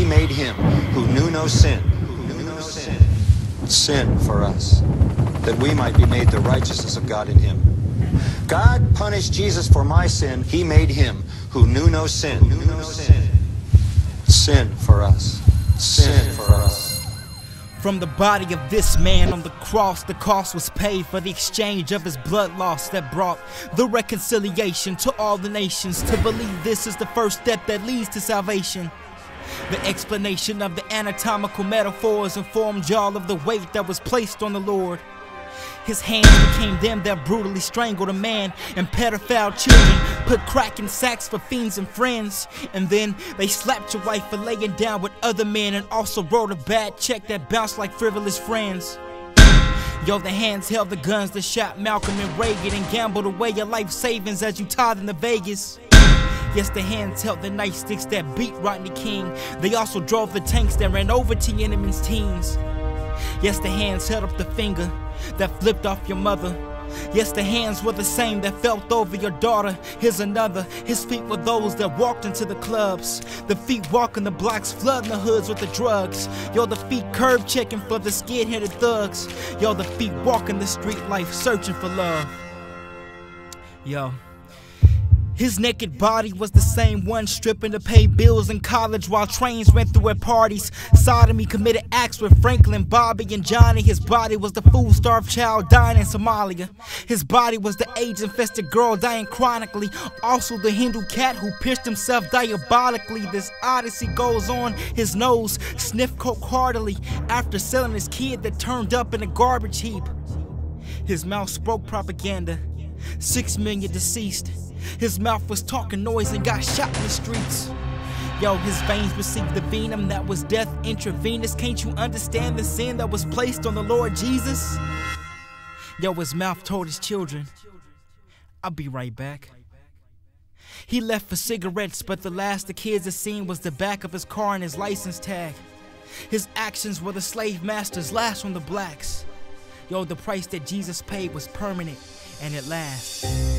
made him who knew no sin, sin for us, that we might be made the righteousness of God in him. God punished Jesus for my sin. He made him who knew no sin, sin for us, sin for us. From the body of this man on the cross, the cost was paid for the exchange of his blood loss that brought the reconciliation to all the nations. To believe this is the first step that leads to salvation. The explanation of the anatomical metaphors informed y'all of the weight that was placed on the Lord. His hands became them that brutally strangled a man and pedophile children, put crack in sacks for fiends and friends. And then they slapped your wife for laying down with other men and also wrote a bad check that bounced like frivolous friends. Yo, the hands held the guns that shot Malcolm and Reagan and gambled away your life savings as you tied into Vegas. Yes, the hands held the nightsticks that beat Rodney King. They also drove the tanks that ran over Tiananmen's teens. Yes, the hands held up the finger that flipped off your mother. Yes, the hands were the same that felt over your daughter. Here's another. His feet were those that walked into the clubs. The feet walking the blocks, flooding the hoods with the drugs. Yo, the feet curb checking for the skin-headed thugs. Yo, the feet walking the street life searching for love. Yo. His naked body was the same one stripping to pay bills in college while trains went through at parties. Sodomy committed acts with Franklin, Bobby, and Johnny. His body was the food-starved child dying in Somalia. His body was the AIDS-infested girl dying chronically. Also the Hindu cat who pierced himself diabolically. This odyssey goes on. His nose sniffed coke heartily after selling his kid that turned up in a garbage heap. His mouth spoke propaganda. 6 million deceased. His mouth was talking noise and got shot in the streets. Yo, his veins received the venom that was death intravenous. Can't you understand the sin that was placed on the Lord Jesus? Yo, his mouth told his children, I'll be right back. He left for cigarettes, but the last the kids had seen was the back of his car and his license tag. His actions were the slave master's last on the blacks. Yo, the price that Jesus paid was permanent and it lasts.